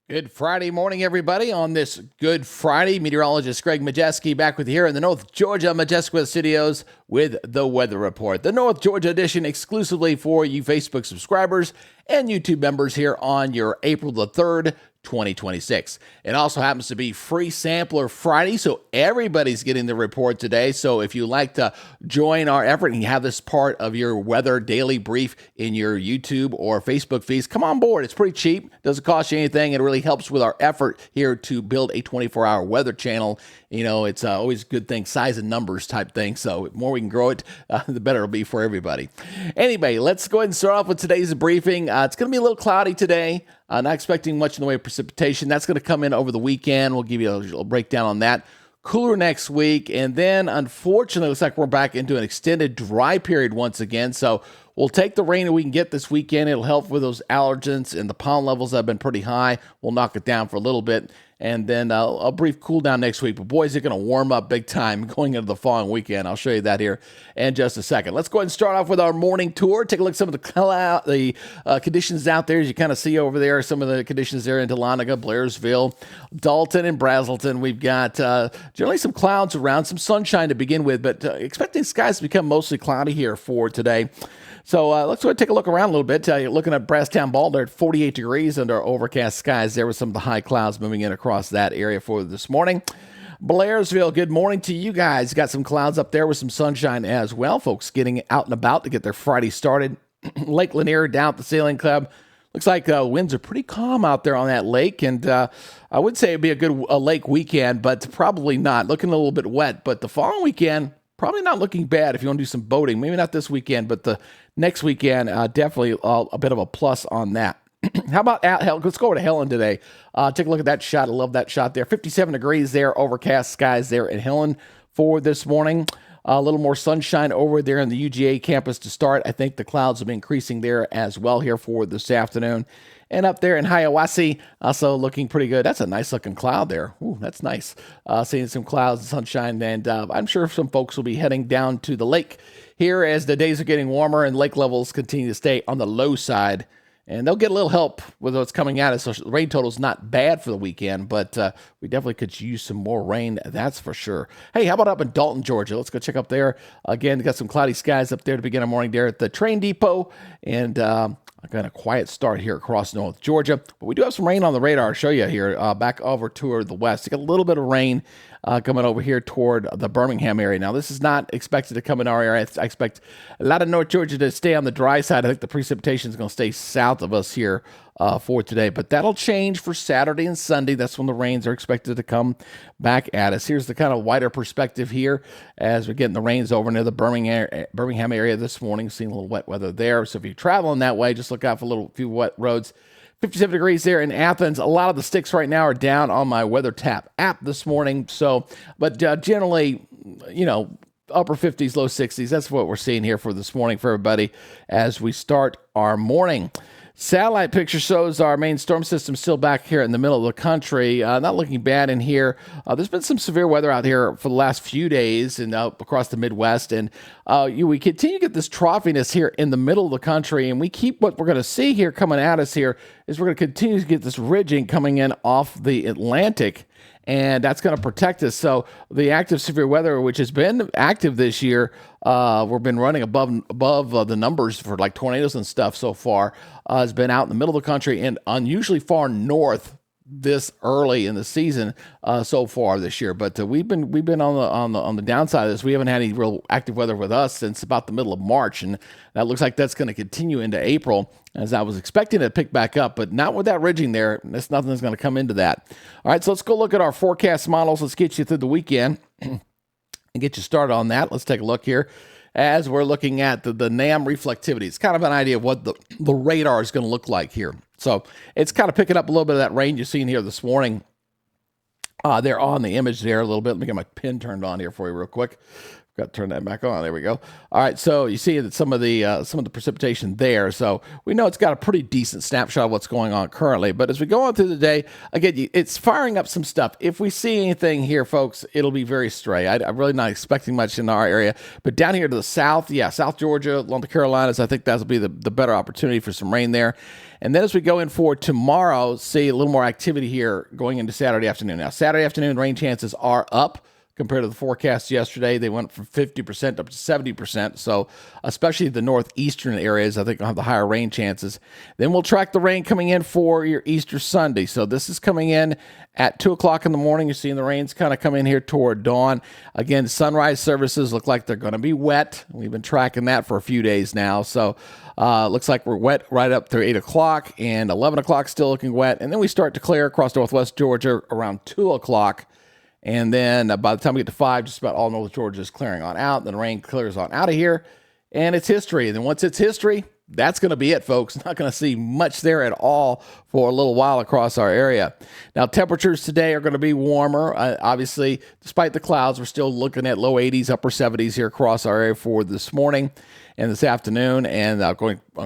Good Friday morning, everybody. On this Good Friday, Meteorologist Greg Majewski back with you here in the North Georgia Majestic Studios with the Weather Report. The North Georgia edition exclusively for you Facebook subscribers and YouTube members here on your April the 3rd, 2026. It also happens to be Free Sampler Friday, so everybody's getting the report today. So if you like to join our effort and you have this part of your weather daily brief in your YouTube or Facebook feeds, come on board. It's pretty cheap, doesn't cost you anything. It really helps with our effort here to build a 24-hour weather channel. You know, it's always a good thing, size and numbers type thing. So the more we can grow it, the better it'll be for everybody. Anyway, let's go ahead and start off with today's briefing. It's going to be a little cloudy today. Not expecting much in the way of precipitation. That's going to come in over the weekend. We'll give you a little breakdown on that. Cooler next week. And then, unfortunately, it looks like we're back into an extended dry period once again. So we'll take the rain that we can get this weekend. It'll help with those allergens, and the pollen levels have been pretty high. We'll knock it down for a little bit. And then a brief cool down next week. But boys, it's going to warm up big time going into the following weekend. I'll show you that here in just a second. Let's go ahead and start off with our morning tour. Take a look at some of the conditions out there. As you kind of see over there, some of the conditions there in Dahlonega, Blairsville, Dalton, and Brazelton. We've got generally some clouds around, some sunshine to begin with, but expecting skies to become mostly cloudy here for today. So let's go ahead and take a look around a little bit. Looking at Brasstown Ball, they're at 48 degrees under overcast skies there with some of the high clouds moving in across that area for this morning. Blairsville, good morning to you guys. Got some clouds up there with some sunshine as well. Folks getting out and about to get their Friday started. Lake Lanier down at the Sailing Club. Looks like winds are pretty calm out there on that lake, and I would say it'd be a good lake weekend, but probably not. Looking a little bit wet, but the following weekend, probably not looking bad if you want to do some boating. Maybe not this weekend, but the next weekend, definitely a bit of a plus on that. How about let's go over to Helen today. Take a look at that shot. I love that shot there. 57 degrees there, overcast skies there in Helen for this morning. A little more sunshine over there in the UGA campus to start. I think the clouds will be increasing there as well here for this afternoon. And up there in Hiawassee, also looking pretty good. That's a nice looking cloud there. Ooh, that's nice. Seeing some clouds and sunshine. And I'm sure some folks will be heading down to the lake here as the days are getting warmer and lake levels continue to stay on the low side. And they'll get a little help with what's coming at us. So the rain total is not bad for the weekend, but we definitely could use some more rain, that's for sure. Hey, how about up in Dalton, Georgia? Let's go check up there. Again, got some cloudy skies up there to begin our morning there at the train depot. And got a quiet start here across North Georgia. But we do have some rain on the radar to show you here back over toward the west. You got a little bit of rain coming over here toward the Birmingham area. Now, this is not expected to come in our area. I expect a lot of North Georgia to stay on the dry side. I think the precipitation is going to stay south of us here for today. But that'll change for Saturday and Sunday. That's when the rains are expected to come back at us. Here's the kind of wider perspective here as we're getting the rains over near the Birmingham area this morning. Seeing a little wet weather there. So if you're traveling that way, just look out for a few wet roads. 57 degrees there in Athens. A lot of the sticks right now are down on my Weather Tap app this morning. So, but generally, you know, upper 50s, low 60s. That's what we're seeing here for this morning for everybody as we start our morning. Satellite picture shows our main storm system still back here in the middle of the country. Not looking bad in here. There's been some severe weather out here for the last few days and across the Midwest. And we continue to get this troughiness here in the middle of the country. And we keep what we're going to see here coming at us here is we're going to continue to get this ridging coming in off the Atlantic. And that's going to protect us. So the active severe weather, which has been active this year, we've been running above the numbers for like tornadoes and stuff so far, has been out in the middle of the country and unusually far north this early in the season so far this year. But we've been on the downside of this. We haven't had any real active weather with us since about the middle of March, and that looks like that's going to continue into April, as I was expecting it to pick back up, but not with that ridging there. There's nothing that's going to come into that. All right, so let's go look at our forecast models. Let's get you through the weekend and get you started on that. Let's take a look here as we're looking at the NAM reflectivity. It's kind of an idea of what the radar is going to look like here. So it's kind of picking up a little bit of that rain you're seeing here this morning. They're on the image there a little bit. Let me get my pin turned on here for you real quick. Got to turn that back on. There we go. All right, so you see that some of the precipitation there. So we know it's got a pretty decent snapshot of what's going on currently. But as we go on through the day, again, it's firing up some stuff. If we see anything here, folks, it'll be very stray. I'm really not expecting much in our area. But down here to the south, South Georgia, along the Carolinas, I think that'll be the better opportunity for some rain there. And then as we go in for tomorrow, see a little more activity here going into Saturday afternoon. Now, Saturday afternoon rain chances are up. Compared to the forecast yesterday, they went from 50% up to 70%. So especially the northeastern areas, I think will have the higher rain chances. Then we'll track the rain coming in for your Easter Sunday. So this is coming in at 2 o'clock in the morning. You're seeing the rains kind of come in here toward dawn. Again, sunrise services look like they're going to be wet. We've been tracking that for a few days now. So looks like we're wet right up through 8 o'clock, and 11 o'clock still looking wet. And then we start to clear across northwest Georgia around 2 o'clock. And then by the time we get to 5, just about all North Georgia is clearing on out. Then the rain clears on out of here, and it's history. And then once it's history, that's going to be it, folks. Not going to see much there at all for a little while across our area. Now, temperatures today are going to be warmer. Obviously, despite the clouds, we're still looking at low 80s, upper 70s here across our area for this morning and this afternoon. And I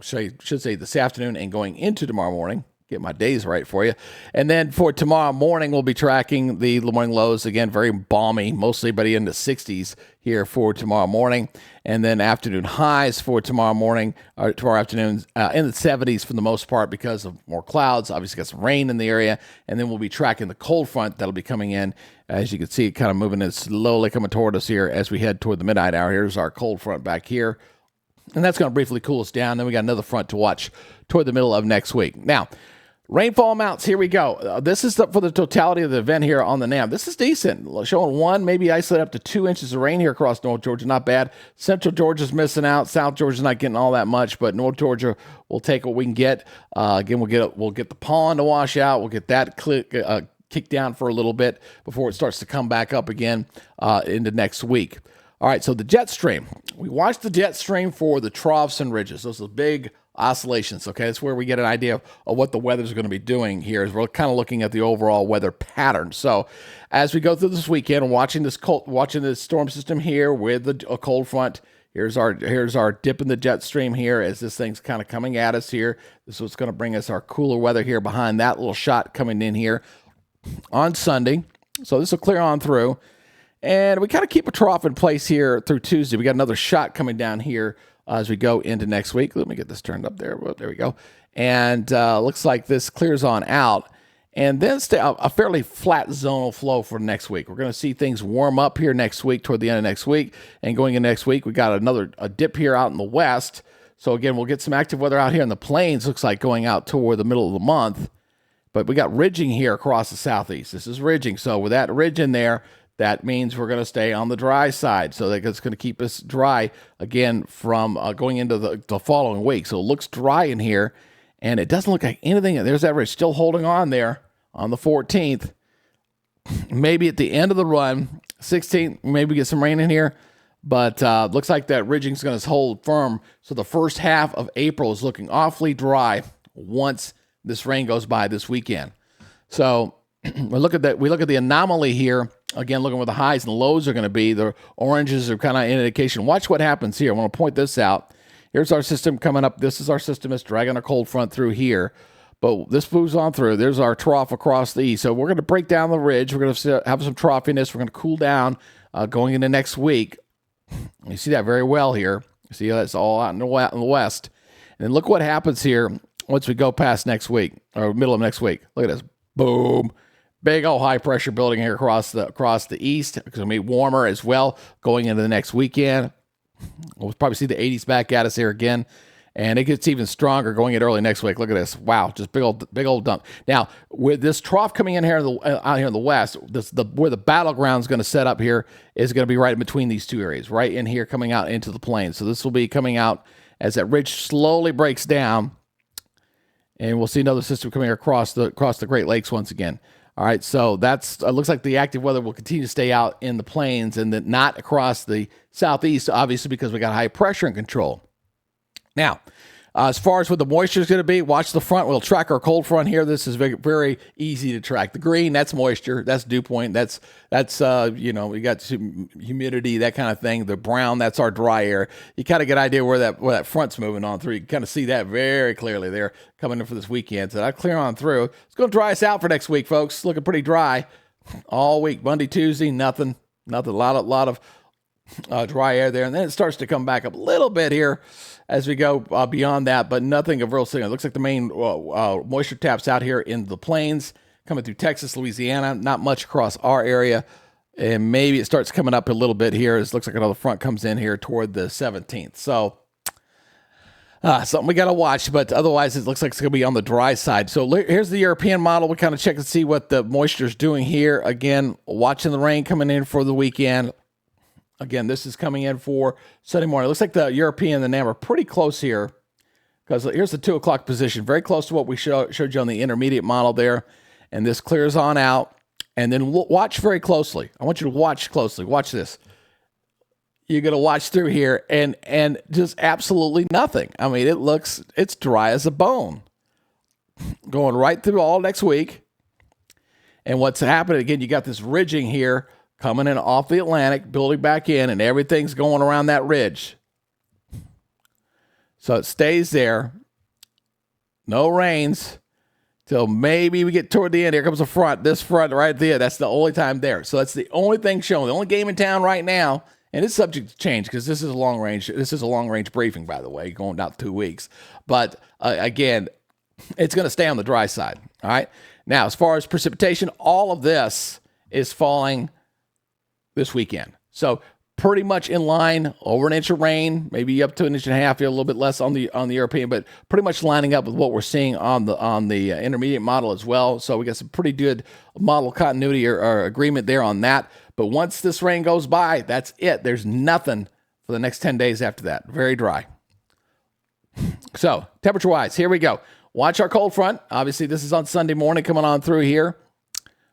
should say this afternoon and going into tomorrow morning. Get my days right for you. And then for tomorrow morning, we'll be tracking the morning lows. Again, very balmy, mostly by the end of 60s here for tomorrow morning. And then afternoon highs for tomorrow morning, or tomorrow afternoon in the 70s for the most part because of more clouds. Obviously got some rain in the area. And then we'll be tracking the cold front that'll be coming in. As you can see, kind of moving it slowly coming toward us here as we head toward the midnight hour. Here's our cold front back here. And that's going to briefly cool us down. Then we got another front to watch toward the middle of next week. Now, rainfall amounts, here we go. This is for the totality of the event here on the NAM. This is decent. Showing 1, maybe isolate up to 2 inches of rain here across North Georgia. Not bad. Central Georgia's missing out. South Georgia's not getting all that much, but North Georgia will take what we can get. Again, we'll get the pond to wash out. We'll get that kicked down for a little bit before it starts to come back up again into next week. All right, so the jet stream. We watched the jet stream for the troughs and ridges. Those are big oscillations, okay? That's where we get an idea of what the weather's going to be doing here, as we're kind of looking at the overall weather pattern. So as we go through this weekend and watching this storm system here with a cold front, here's our dip in the jet stream here as this thing's kind of coming at us here. This is what's going to bring us our cooler weather here behind that little shot coming in here on Sunday. So this will clear on through. And we kind of keep a trough in place here through Tuesday. We got another shot coming down here as we go into next week. Let me get this turned up there. Well, there we go. And looks like this clears on out. And then stay a fairly flat zonal flow for next week. We're going to see things warm up here next week, toward the end of next week. And going into next week, we got a dip here out in the west. So again, we'll get some active weather out here in the plains. Looks like going out toward the middle of the month. But we got ridging here across the southeast. This is ridging. So with that ridge in there, that means we're going to stay on the dry side. So that's going to keep us dry, again, from going into the following week. So it looks dry in here, and it doesn't look like anything. There's that ridge still holding on there on the 14th. Maybe at the end of the run, 16th, maybe get some rain in here. But looks like that ridging is going to hold firm. So the first half of April is looking awfully dry once this rain goes by this weekend. So we look at the anomaly here. Again, looking where the highs and lows are going to be. The oranges are kind of an indication. Watch what happens here. I want to point this out. Here's our system coming up. This is our system. It's dragging a cold front through here. But this moves on through. There's our trough across the east. So we're going to break down the ridge. We're going to have some troughiness. We're going to cool down going into next week. You see that very well here. You see that's all out in the west. And then look what happens here once we go past next week, or middle of next week. Look at this. Boom. Big old high pressure building here across the east. It's going to be warmer as well going into the next weekend. We'll probably see the 80s back at us here again. And it gets even stronger going in early next week. Look at this. Wow, just big old dump. Now, with this trough coming in here out here in the west, where the battleground is going to set up here is going to be right in between these two areas, right in here coming out into the plains. So this will be coming out as that ridge slowly breaks down. And we'll see another system coming across the Great Lakes once again. All right, so that's looks like the active weather will continue to stay out in the plains and then not across the southeast, obviously, because we got high pressure in control. Now, As far as what the moisture is going to be, watch the front. We'll track our cold front here. This is very, very easy to track. The green, that's moisture. That's dew point. That's we got humidity, that kind of thing. The brown, that's our dry air. You kind of get an idea where that front's moving on through. You can kind of see that very clearly there coming in for this weekend. So that'll clear on through. It's going to dry us out for next week, folks. Looking pretty dry all week. Monday, Tuesday, nothing. A lot of dry air there. And then it starts to come back up a little bit here as we go beyond that, but nothing of real significance. It looks like the main moisture taps out here in the plains, coming through Texas, Louisiana, not much across our area. And maybe it starts coming up a little bit here. It looks like another front comes in here toward the 17th. So something we got to watch, but otherwise it looks like it's going to be on the dry side. So here's the European model. We kind of check and see what the moisture is doing here. Again, watching the rain coming in for the weekend. Again, this is coming in for Sunday morning. It looks like the European and the NAM are pretty close here because here's the 2 o'clock position, very close to what we showed you on the intermediate model there. And this clears on out. And then watch very closely. I want you to watch closely. Watch this. You're going to watch through here and just absolutely nothing. I mean, it's dry as a bone. Going right through all next week. And what's happening, again, you got this ridging here coming in off the Atlantic, building back in, and everything's going around that ridge. So it stays there. No rains till maybe we get toward the end. Here comes the front. This front right there, that's the only time there. So that's the only thing showing. The only game in town right now, and it's subject to change because this is a long range. This is a long range briefing, by the way, going out 2 weeks. But again, it's going to stay on the dry side. All right. Now, as far as precipitation, all of this is falling this weekend. So pretty much in line, over an inch of rain, maybe up to an inch and a half here, a little bit less on the European, but pretty much lining up with what we're seeing on the intermediate model as well. So we got some pretty good model continuity or agreement there on that. But once this rain goes by, that's it. There's nothing for the next 10 days after that. Very dry. So temperature-wise, here we go. Watch our cold front. Obviously, this is on Sunday morning coming on through here.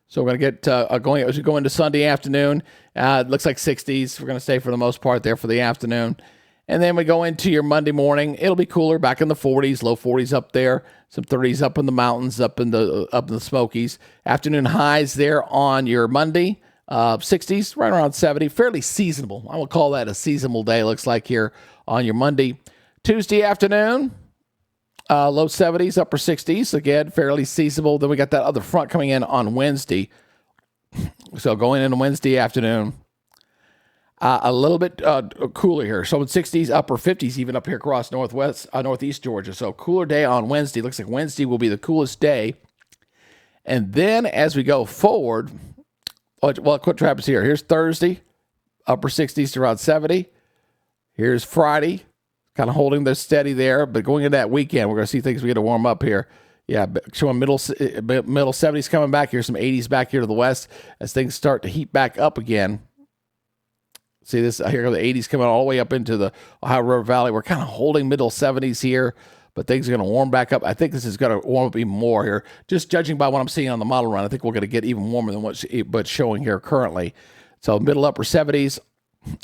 So we're going to get going as we go into Sunday afternoon. It looks like 60s. We're going to stay for the most part there for the afternoon. And then we go into your Monday morning. It'll be cooler, back in the 40s, low 40s up there. Some 30s up in the mountains, up in the Smokies. Afternoon highs there on your Monday. 60s, right around 70. Fairly seasonable. I will call that a seasonable day, looks like here on your Monday. Tuesday afternoon. Low 70s, upper 60s. Again, fairly seasonable. Then we got that other front coming in on Wednesday. So going into Wednesday afternoon, a little bit cooler here. So in 60s, upper 50s, even up here across northeast Georgia. So cooler day on Wednesday. Looks like Wednesday will be the coolest day. And then as we go forward, well, quick traps here. Here's Thursday, upper 60s to around 70. Here's Friday. Kind of holding this steady there, but going into that weekend, we're going to see things begin to warm up here. Yeah, showing middle 70s coming back here, some 80s back here to the west as things start to heat back up again. See this here, the 80s coming all the way up into the Ohio River Valley. We're kind of holding middle 70s here, but things are going to warm back up. I think this is going to warm up even more here. Just judging by what I'm seeing on the model run, I think we're going to get even warmer than what's showing here currently. So middle upper 70s.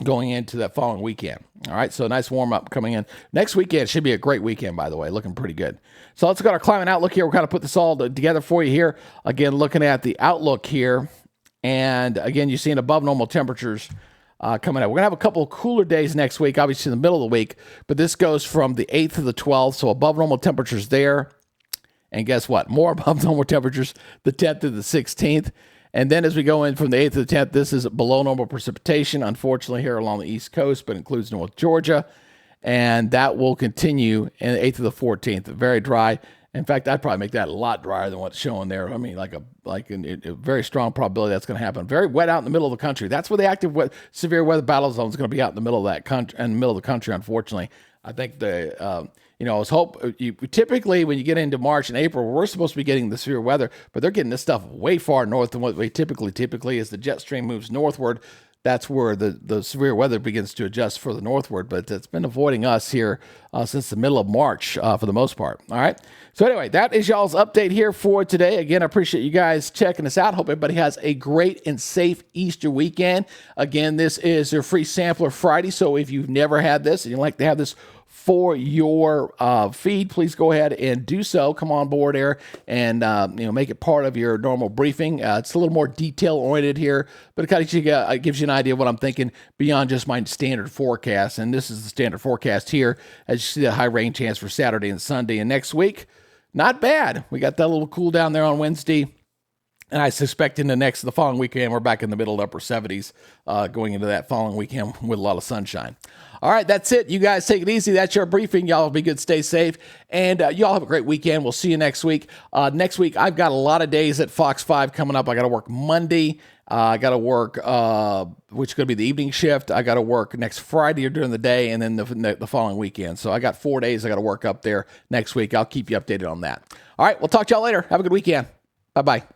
Going into that following weekend. All right, so a nice warm-up coming in. Next weekend should be a great weekend, by the way, looking pretty good. So let's go to our climate outlook here. We're going to put this all together for you here. Again, looking at the outlook here. And again, you're seeing above normal temperatures coming up. We're going to have a couple of cooler days next week, obviously in the middle of the week. But this goes from the 8th to the 12th, so above normal temperatures there. And guess what? More above normal temperatures the 10th to the 16th. And then as we go in from the 8th to the 10th, this is below normal precipitation, unfortunately, here along the East Coast, but includes North Georgia. And that will continue in the 8th to the 14th. Very dry. In fact, I'd probably make that a lot drier than what's showing there. I mean, a very strong probability that's going to happen. Very wet out in the middle of the country. That's where the severe weather battle zone is going to be, out in the middle of that country, in the middle of the country, unfortunately. I think typically when you get into March and April, we're supposed to be getting the severe weather, but they're getting this stuff way far north than what we typically as the jet stream moves northward. That's where the severe weather begins to adjust further northward, but it's been avoiding us here since the middle of March for the most part. All right. So anyway, that is y'all's update here for today. Again, I appreciate you guys checking us out. Hope everybody has a great and safe Easter weekend. Again, this is your free sampler Friday. So if you've never had this and you'd like to have this for your feed, please go ahead and do so. Come on board here and make it part of your normal briefing. It's a little more detail-oriented here, but it kind of gives you an idea of what I'm thinking beyond just my standard forecast. And this is the standard forecast here, as you see the high rain chance for Saturday and Sunday. And next week, not bad. We got that little cool down there on Wednesday. And I suspect in the following weekend, we're back in the middle to upper 70s going into that following weekend with a lot of sunshine. All right, that's it. You guys take it easy. That's your briefing. Y'all be good. Stay safe. And y'all have a great weekend. We'll see you next week. Next week, I've got a lot of days at Fox 5 coming up. I got to work Monday. I got to work, which is going to be the evening shift. I got to work next Friday or during the day, and then the following weekend. So I got 4 days I got to work up there next week. I'll keep you updated on that. All right, we'll talk to y'all later. Have a good weekend. Bye-bye.